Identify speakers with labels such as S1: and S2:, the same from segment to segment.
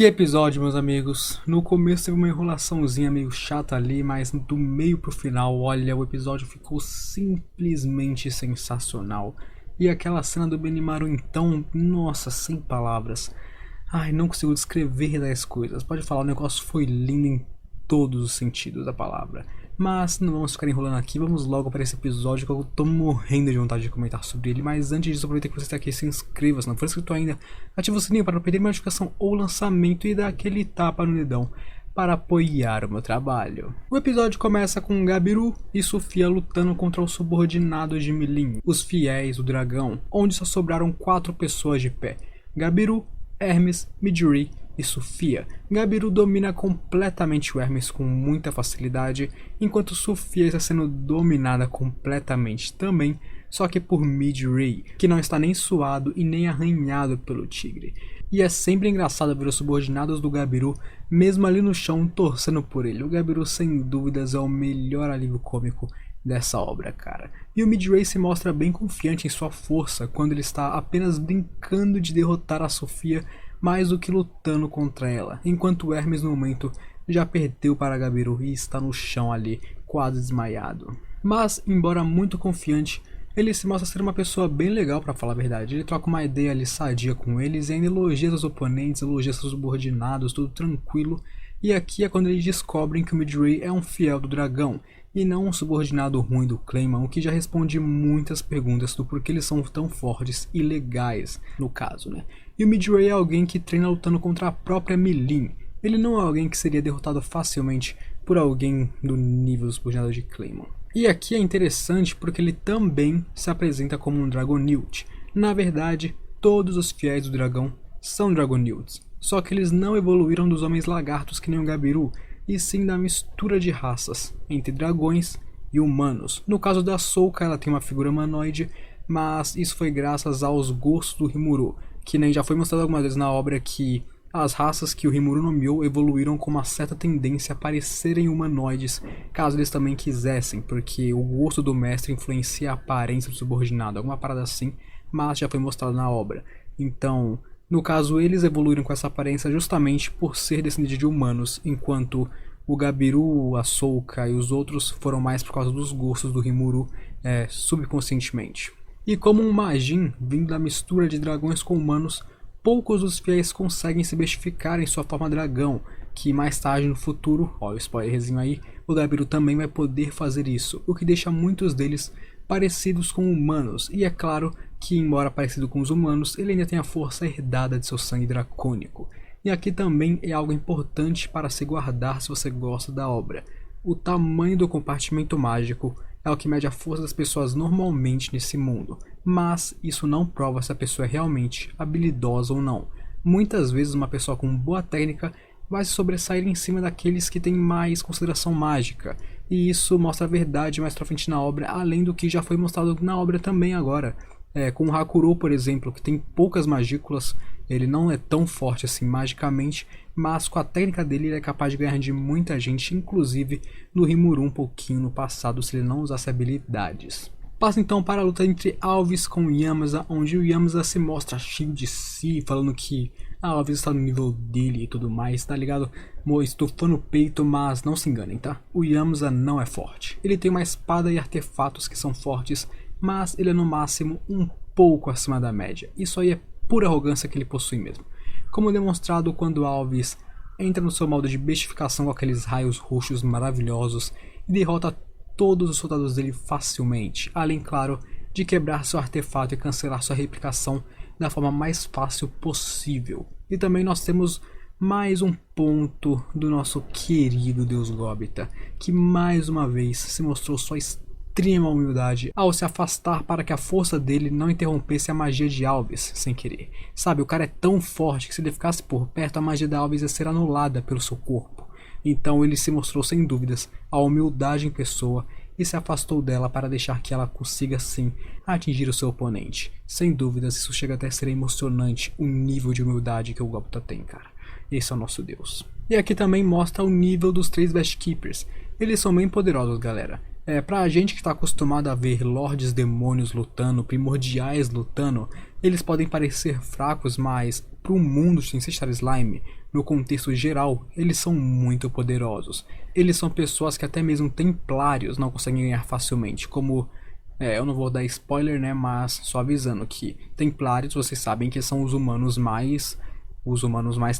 S1: Que episódio, meus amigos. No começo teve uma enrolaçãozinha meio chata ali, mas do meio pro final, olha, o episódio ficou simplesmente sensacional. E aquela cena do Benimaru então, nossa, sem palavras. Ai, não consigo descrever das coisas. Pode falar, o negócio foi lindo em todos os sentidos da palavra. Mas não vamos ficar enrolando aqui, vamos logo para esse episódio que eu tô morrendo de vontade de comentar sobre ele. Mas antes disso, aproveita que você está aqui, se inscreva, se não for inscrito ainda, ative o sininho para não perder nenhuma notificação ou lançamento e dá aquele tapa no dedão para apoiar o meu trabalho. O episódio começa com Gabiru e Sofia lutando contra os subordinados de Milin, os fiéis do dragão, onde só sobraram 4 pessoas de pé: Gabiru, Hermes, Midori e Sofia. Gabiru domina completamente o Hermes com muita facilidade, enquanto Sofia está sendo dominada completamente também, só que por Midori, que não está nem suado e nem arranhado pelo tigre. E é sempre engraçado ver os subordinados do Gabiru, mesmo ali no chão, torcendo por ele. O Gabiru, sem dúvidas, é o melhor alívio cômico dessa obra, cara. E o Midori se mostra bem confiante em sua força quando ele está apenas brincando de derrotar a Sofia mais do que lutando contra ela, enquanto o Hermes no momento já perdeu para Gabiru e está no chão ali, quase desmaiado. Mas, embora muito confiante, ele se mostra ser uma pessoa bem legal, para falar a verdade. Ele troca uma ideia ali sadia com eles e ainda elogia seus oponentes, elogia seus subordinados, tudo tranquilo. E aqui é quando eles descobrem que o Midori é um fiel do dragão e não um subordinado ruim do Claymon, o que já responde muitas perguntas do porquê eles são tão fortes e legais, no caso, né? E o Midori é alguém que treina lutando contra a própria Milin. Ele não é alguém que seria derrotado facilmente por alguém do nível dos subordinados de Claymon. E aqui é interessante porque ele também se apresenta como um Dragonute. Na verdade, todos os fiéis do dragão são Dragonutes, só que eles não evoluíram dos homens lagartos que nem o Gabiru, e sim da mistura de raças entre dragões e humanos. No caso da Souka, ela tem uma figura humanoide, mas isso foi graças aos gostos do Rimuru, que nem já foi mostrado algumas vezes na obra que as raças que o Rimuru nomeou evoluíram com uma certa tendência a parecerem humanoides, caso eles também quisessem, porque o gosto do mestre influencia a aparência do subordinado, alguma parada assim, mas já foi mostrado na obra. Então, no caso, eles evoluíram com essa aparência justamente por ser descendente de humanos, enquanto o Gabiru, a Souka e os outros foram mais por causa dos gostos do Rimuru subconscientemente. E como um Majin, vindo da mistura de dragões com humanos, poucos dos fiéis conseguem se bestificar em sua forma dragão, que mais tarde no futuro, ó, o spoilerzinho aí, o Gabiru também vai poder fazer isso, o que deixa muitos deles parecidos com humanos, e é claro que, embora parecido com os humanos, ele ainda tem a força herdada de seu sangue dracônico. E aqui também é algo importante para se guardar se você gosta da obra. O tamanho do compartimento mágico é o que mede a força das pessoas normalmente nesse mundo, mas isso não prova se a pessoa é realmente habilidosa ou não. Muitas vezes uma pessoa com boa técnica vai se sobressair em cima daqueles que têm mais consideração mágica, e isso mostra a verdade mais pra frente na obra, além do que já foi mostrado na obra também agora. Com o Hakurou, por exemplo, que tem poucas magículas, ele não é tão forte assim magicamente, mas com a técnica dele ele é capaz de ganhar de muita gente, inclusive no Rimuru um pouquinho no passado, se ele não usasse habilidades. Passa então para a luta entre Alves com Yamasa, onde o Yamasa se mostra cheio de si, falando que a Alves está no nível dele e tudo mais, tá ligado? Estufando o peito, mas não se enganem, tá? O Yamasa não é forte. Ele tem uma espada e artefatos que são fortes, mas ele é no máximo um pouco acima da média. Isso aí é pura arrogância que ele possui mesmo. Como demonstrado quando Alves entra no seu modo de bestificação com aqueles raios roxos maravilhosos e derrota todos os soldados dele facilmente, além, claro, de quebrar seu artefato e cancelar sua replicação da forma mais fácil possível. E também nós temos mais um ponto do nosso querido Deus Gobita, que mais uma vez se mostrou sua extrema humildade ao se afastar para que a força dele não interrompesse a magia de Alves sem querer. Sabe, o cara é tão forte que se ele ficasse por perto, a magia da Alves ia ser anulada pelo seu corpo. Então ele se mostrou sem dúvidas a humildade em pessoa e se afastou dela para deixar que ela consiga sim atingir o seu oponente. Sem dúvidas, isso chega até a ser emocionante, o nível de humildade que o Gobita tem, cara. Esse é o nosso Deus. E aqui também mostra o nível dos 3 Best Keepers. Eles são bem poderosos, galera. Pra gente que tá acostumado a ver lordes demônios lutando, primordiais lutando, eles podem parecer fracos, mas pro mundo de Ancestral Slime, no contexto geral, eles são muito poderosos. Eles são pessoas que até mesmo templários não conseguem ganhar facilmente, como... eu não vou dar spoiler, né, mas só avisando que templários, vocês sabem que são os humanos mais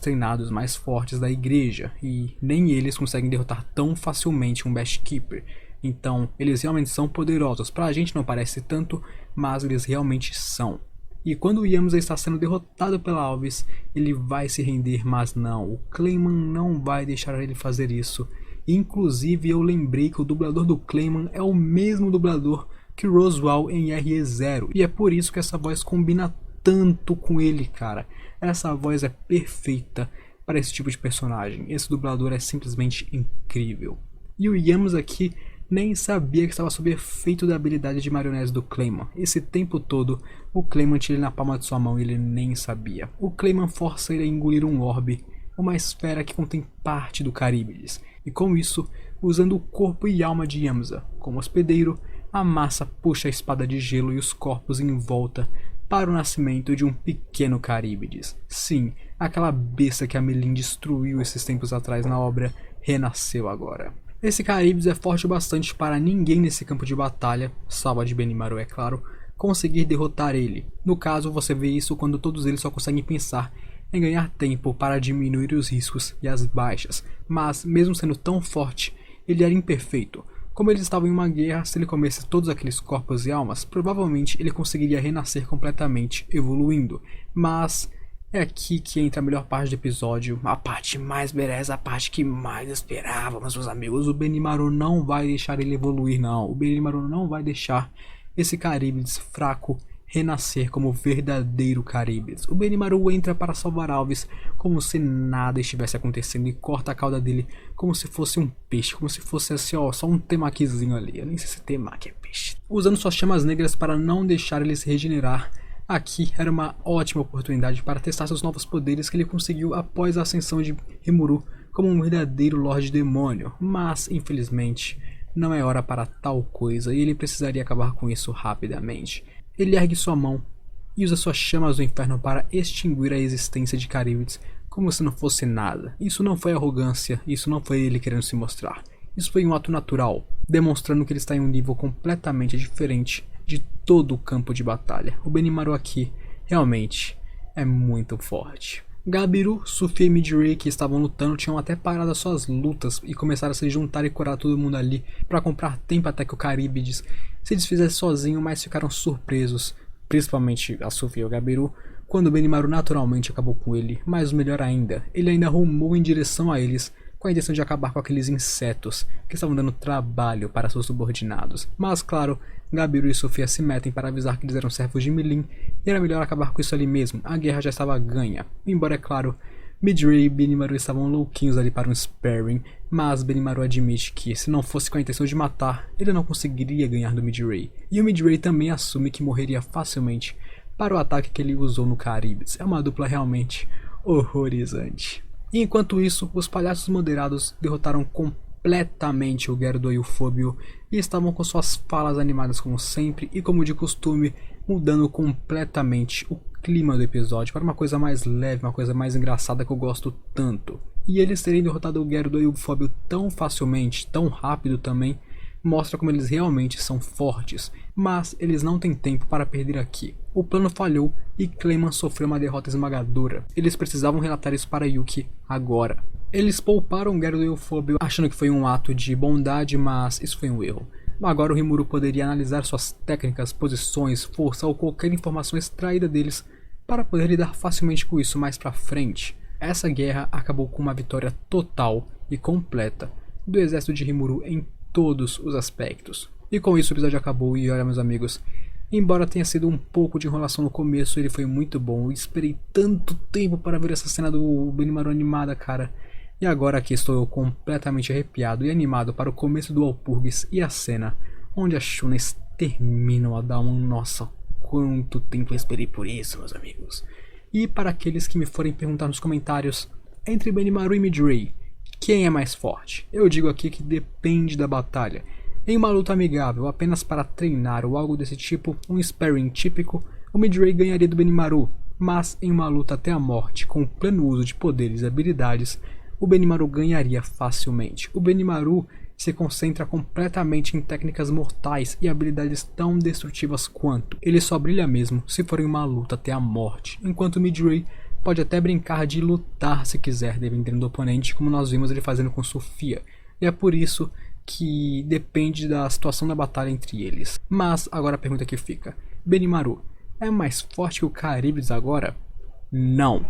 S1: treinados, mais fortes da igreja, e nem eles conseguem derrotar tão facilmente um Best Keeper. Então, eles realmente são poderosos. Pra gente não parece tanto, mas eles realmente são. E quando o Yamza está sendo derrotado pela Alvis, ele vai se render, mas não, o Clayman não vai deixar ele fazer isso. Inclusive, eu lembrei que o dublador do Clayman é o mesmo dublador que Roswaal em RE0, e é por isso que essa voz combina tanto com ele, cara. Essa voz é perfeita para esse tipo de personagem. Esse dublador é simplesmente incrível. E o Yamza aqui nem sabia que estava sob efeito da habilidade de marionete do Clayman. Esse tempo todo, o Clayman tinha ele na palma de sua mão e ele nem sabia. O Clayman força ele a engolir um orbe, uma esfera que contém parte do Caríbides. E com isso, usando o corpo e alma de Yamza como hospedeiro, a massa puxa a espada de gelo e os corpos em volta para o nascimento de um pequeno Caríbides. Sim, aquela besta que a Melim destruiu esses tempos atrás na obra renasceu agora. Esse Caríbides é forte o bastante para ninguém nesse campo de batalha, salvo a de Benimaru é claro, conseguir derrotar ele. No caso, você vê isso quando todos eles só conseguem pensar em ganhar tempo para diminuir os riscos e as baixas, mas mesmo sendo tão forte, ele era imperfeito. Como eles estavam em uma guerra, se ele comesse todos aqueles corpos e almas, provavelmente ele conseguiria renascer completamente, evoluindo. Mas é aqui que entra a melhor parte do episódio, a parte mais beleza, a parte que mais esperávamos, meus amigos. O Benimaru não vai deixar ele evoluir, não. O Benimaru não vai deixar esse Caríbides fraco renascer como verdadeiro Caríbides. O Benimaru entra para salvar Alvis como se nada estivesse acontecendo e corta a cauda dele como se fosse um peixe, como se fosse assim, ó, só um temaquizinho ali. Eu nem sei se temaki é peixe. Usando suas chamas negras para não deixar ele se regenerar, aqui era uma ótima oportunidade para testar seus novos poderes que ele conseguiu após a ascensão de Rimuru como um verdadeiro Lorde Demônio, mas infelizmente não é hora para tal coisa e ele precisaria acabar com isso rapidamente. Ele ergue sua mão e usa suas chamas do inferno para extinguir a existência de Caríbides como se não fosse nada. Isso não foi arrogância, isso não foi ele querendo se mostrar. Isso foi um ato natural, demonstrando que ele está em um nível completamente diferente de todo o campo de batalha. O Benimaru aqui realmente é muito forte. Gabiru, Sufia e Midray, que estavam lutando, tinham até parado as suas lutas e começaram a se juntar e curar todo mundo ali para comprar tempo até que o Caríbides se desfizesse sozinho, mas ficaram surpresos, principalmente a Sufia e o Gabiru, quando o Benimaru naturalmente acabou com ele. Mas o melhor ainda, ele ainda rumou em direção a eles com a intenção de acabar com aqueles insetos que estavam dando trabalho para seus subordinados. Mas claro, Gabiru e Sufia se metem para avisar que eles eram servos de Melim e era melhor acabar com isso ali mesmo, a guerra já estava ganha. Embora, é claro, Midray e Benimaru estavam louquinhos ali para um sparring, mas Benimaru admite que, se não fosse com a intenção de matar, ele não conseguiria ganhar do Midray. E o Midray também assume que morreria facilmente para o ataque que ele usou no Caríbides. É uma dupla realmente horrorizante. E enquanto isso, os palhaços moderados derrotaram completamente o Gerdo e o Fóbio e estavam com suas falas animadas como sempre e como de costume, mudando completamente o clima do episódio para uma coisa mais leve, uma coisa mais engraçada que eu gosto tanto. E eles terem derrotado o Gerdo e o Fóbio tão facilmente, tão rápido também, mostra como eles realmente são fortes, mas eles não têm tempo para perder aqui. O plano falhou e Clayman sofreu uma derrota esmagadora. Eles precisavam relatar isso para Yuki agora. Eles pouparam Gerdo e o Fóbio achando que foi um ato de bondade, mas isso foi um erro. Agora o Rimuru poderia analisar suas técnicas, posições, força ou qualquer informação extraída deles para poder lidar facilmente com isso mais pra frente. Essa guerra acabou com uma vitória total e completa do exército de Rimuru em todos os aspectos. E com isso o episódio acabou e olha, meus amigos, embora tenha sido um pouco de enrolação no começo, ele foi muito bom. Eu esperei tanto tempo para ver essa cena do Benimaru animada, cara. E agora aqui estou eu completamente arrepiado e animado para o começo do Walpurgis e a cena onde as Shunes terminam a dar um nossa, quanto tempo eu esperei por isso, meus amigos. E para aqueles que me forem perguntar nos comentários, entre Benimaru e Midray, quem é mais forte? Eu digo aqui que depende da batalha. Em uma luta amigável apenas para treinar ou algo desse tipo, um sparring típico, o Midray ganharia do Benimaru, mas em uma luta até a morte com pleno uso de poderes e habilidades, o Benimaru ganharia facilmente. O Benimaru se concentra completamente em técnicas mortais e habilidades tão destrutivas quanto. Ele só brilha mesmo se for em uma luta até a morte, enquanto o Midray pode até brincar de lutar se quiser, dependendo do oponente, como nós vimos ele fazendo com Sofia. E é por isso que depende da situação da batalha entre eles. Mas agora a pergunta que fica: Benimaru é mais forte que o Charybdis agora? Não.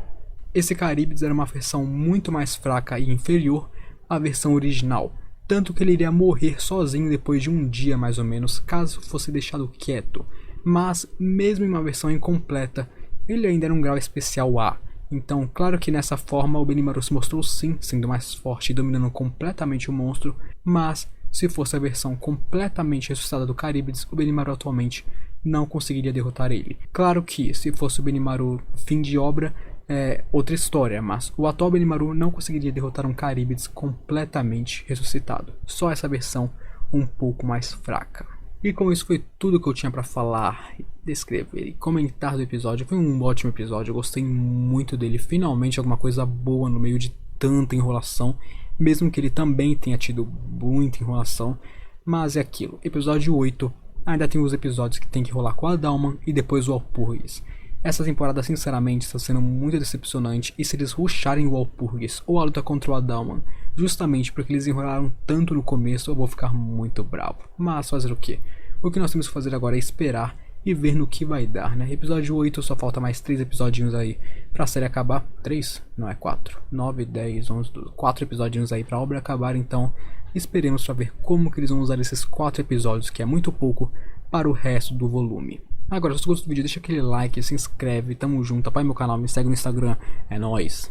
S1: Esse Charybdis era uma versão muito mais fraca e inferior à versão original, tanto que ele iria morrer sozinho depois de um dia mais ou menos, caso fosse deixado quieto. Mas mesmo em uma versão incompleta, ele ainda era um grau especial A. Então, claro que nessa forma o Benimaru se mostrou sim sendo mais forte e dominando completamente o monstro, mas se fosse a versão completamente ressuscitada do Charybdis, o Benimaru atualmente não conseguiria derrotar ele. Claro que se fosse o Benimaru fim de obra, é outra história, mas o atual Benimaru não conseguiria derrotar um Charybdis completamente ressuscitado. Só essa versão um pouco mais fraca. E com isso foi tudo que eu tinha pra falar, descrever e comentar do episódio. Foi um ótimo episódio, eu gostei muito dele. Finalmente alguma coisa boa no meio de tanta enrolação, mesmo que ele também tenha tido muita enrolação. Mas é aquilo, episódio 8 ainda tem os episódios que tem que rolar com a Dalman e depois o Walpurgis. Essa temporada sinceramente está sendo muito decepcionante, e se eles rusharem o Walpurgis ou a luta contra o Adalman, justamente porque eles enrolaram tanto no começo, eu vou ficar muito bravo. Mas fazer o que? O que nós temos que fazer agora é esperar e ver no que vai dar, né? Episódio 8, só falta mais 3 episodinhos aí pra série acabar. 3? Não, é 4. 9, 10, 11, 12. 4 episodinhos aí pra obra acabar, então esperemos pra ver como que eles vão usar esses 4 episódios, que é muito pouco, para o resto do volume. Agora, se você gostou do vídeo, deixa aquele like, se inscreve, tamo junto, apoia meu canal, me segue no Instagram, é nóis!